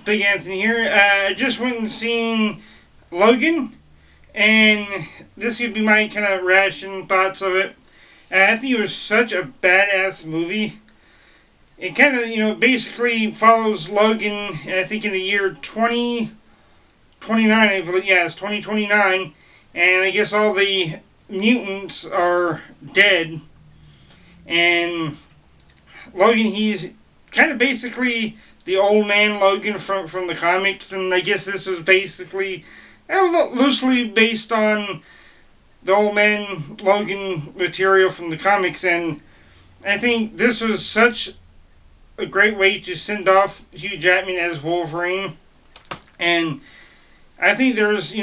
Big Anthony here. I just went and seen Logan, and this would be my kind of ration thoughts of it. I think it was such a badass movie. It kind of, basically follows Logan, I think in the year 2029, I believe, yeah, it's 2029, and I guess all the mutants are dead, and Logan, he's kind of basically the old man Logan from the comics, and I guess this was basically loosely based on the old man Logan material from the comics, and I think this was such a great way to send off Hugh Jackman as Wolverine, and I think there's,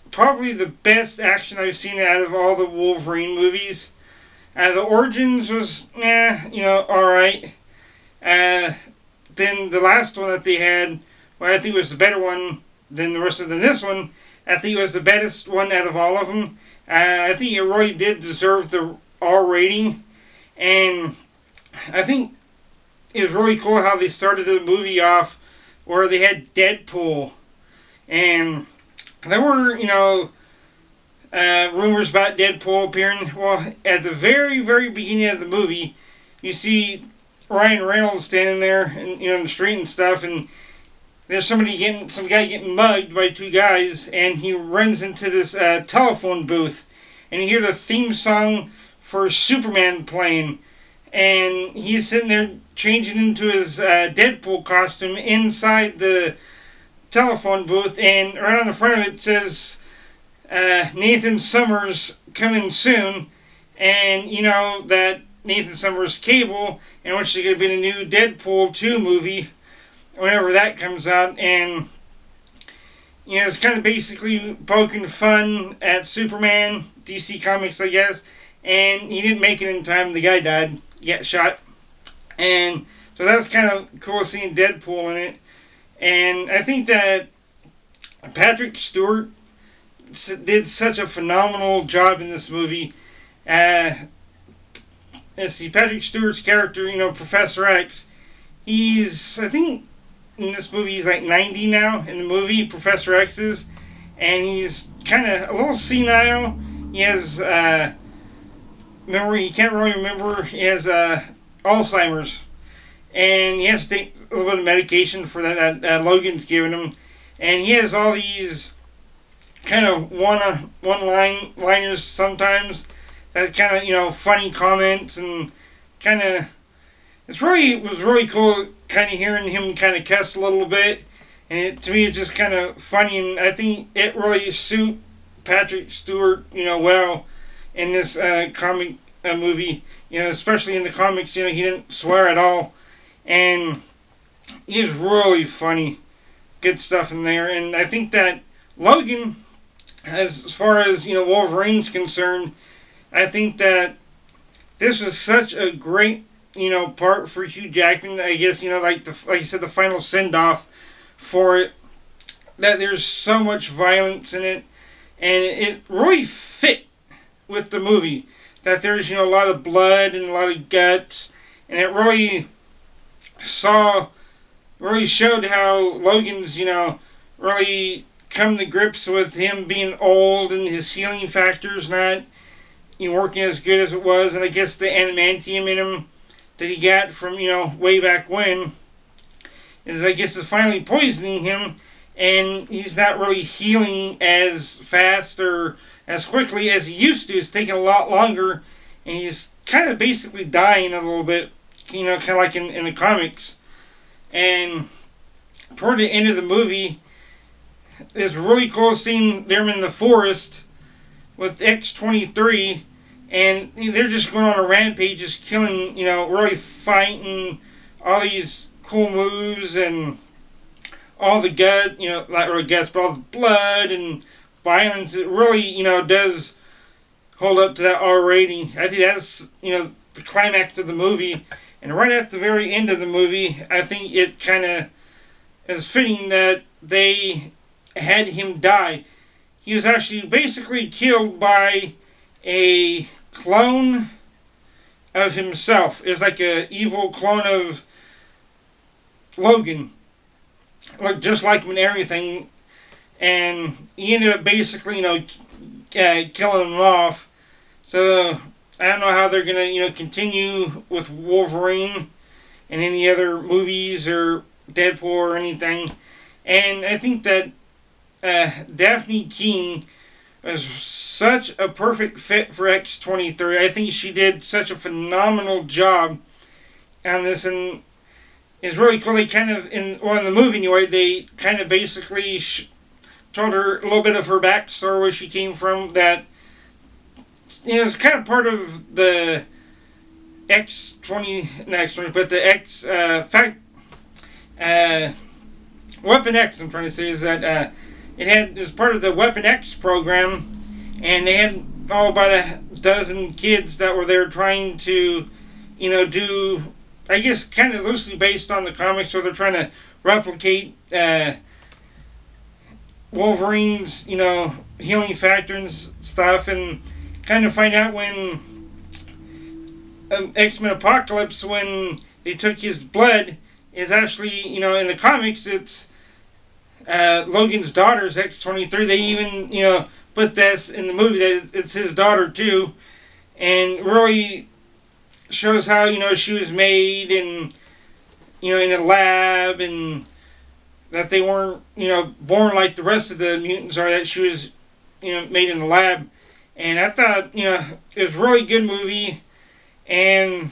probably the best action I've seen out of all the Wolverine movies. The Origins was, alright. Then the last one that they had, well, I think was the better one than the rest of them. This one, I think was the best one out of all of them. I think it really did deserve the R rating. And I think it was really cool how they started the movie off where they had Deadpool. And there were, rumors about Deadpool appearing. Well, at the very, very beginning of the movie, you see Ryan Reynolds standing there, in the street and stuff, and there's some guy getting mugged by two guys, and he runs into this telephone booth, and you hear the theme song for Superman playing, and he's sitting there changing into his Deadpool costume inside the telephone booth, and right on the front of it says Nathan Summers coming soon, and that Nathan Summers Cable, and which is going to be the new Deadpool 2 movie whenever that comes out, and it's kind of basically poking fun at Superman, DC Comics, I guess, and he didn't make it in time. The guy died, got shot, and so that's kind of cool seeing Deadpool in it. And I think that Patrick Stewart did such a phenomenal job in this movie. Let's see, Patrick Stewart's character, Professor X, I think in this movie he's like 90 now in the movie, Professor X is, and he's kind of a little senile. He has, he can't really remember, he has Alzheimer's, and he has to take a little bit of medication for that Logan's giving him, and he has all these kind of one-liners sometimes, that kind of, funny comments, and kind of, it was really cool kind of hearing him kind of cuss a little bit, and to me it's just kind of funny, and I think it really suit Patrick Stewart, well, in this comic movie, especially in the comics, he didn't swear at all, and he's really funny, good stuff in there, and I think that Logan, as far as, Wolverine's concerned, I think that this was such a great, part for Hugh Jackman. I guess, like you said, the final send-off for it. That there's so much violence in it, and it really fit with the movie. That there's, a lot of blood and a lot of guts, and it really showed how Logan's, really come to grips with him being old and his healing factors not working as good as it was, and I guess the adamantium in him that he got from, way back when is finally poisoning him, and he's not really healing as fast or as quickly as he used to. It's taking a lot longer, and he's kind of basically dying a little bit, kind of like in the comics. And toward the end of the movie, it's really cool seeing them in the forest with X-23, and they're just going on a rampage, just killing, really fighting all these cool moves and all the gut, not really guts, but all the blood and violence. It really, does hold up to that R rating. I think that's, the climax of the movie. And right at the very end of the movie, I think it kind of is fitting that they had him die. He was actually basically killed by a clone of himself. It was like an evil clone of Logan. looked just like him and everything, and he ended up basically, killing him off. So I don't know how they're gonna, continue with Wolverine in any other movies or Deadpool or anything. And I think that Daphne King was such a perfect fit for X-23. I think she did such a phenomenal job on this, and it's really cool. They kind of, in the movie anyway, they kind of basically told her a little bit of her backstory, where she came from. That it's kind of part of the X20, but the Weapon X. I'm trying to say is that it was part of the Weapon X program, and they had about a dozen kids that were there trying to, do, I guess, kind of loosely based on the comics. So they're trying to replicate Wolverine's, healing factor and stuff, and kind of find out when X-Men Apocalypse, when they took his blood, is actually, in the comics, it's Logan's daughter's X-23. They even, put this in the movie that it's his daughter too, and really shows how, she was made, and, in a lab, and that they weren't, born like the rest of the mutants are, that she was, made in the lab. And I thought, it was a really good movie. And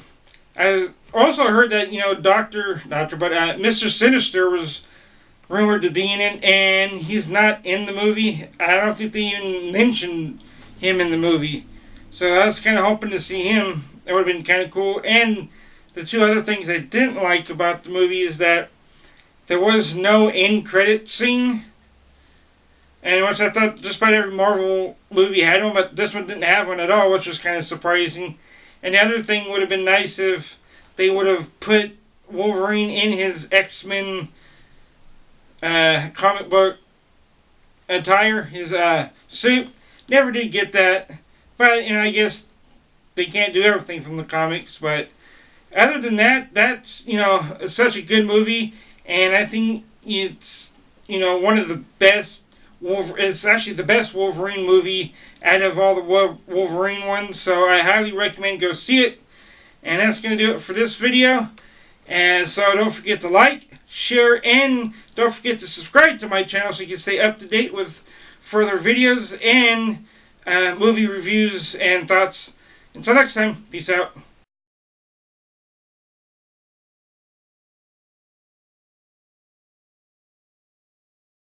I also heard that, Mr. Sinister was rumored to be in it, and he's not in the movie. I don't think they even mentioned him in the movie. So I was kind of hoping to see him. That would have been kind of cool. And the two other things I didn't like about the movie is that there was no end credit scene. And which I thought just about every Marvel movie had one, but this one didn't have one at all, which was kind of surprising. And the other thing would have been nice if they would have put Wolverine in his X-Men comic book attire, his suit. Never did get that. But, I guess they can't do everything from the comics. But other than that, that's, such a good movie. And I think it's, one of the best. It's actually the best Wolverine movie out of all the Wolverine ones. So I highly recommend go see it. And that's going to do it for this video. And so don't forget to like, share, and don't forget to subscribe to my channel so you can stay up to date with further videos and movie reviews and thoughts. Until next time, peace out.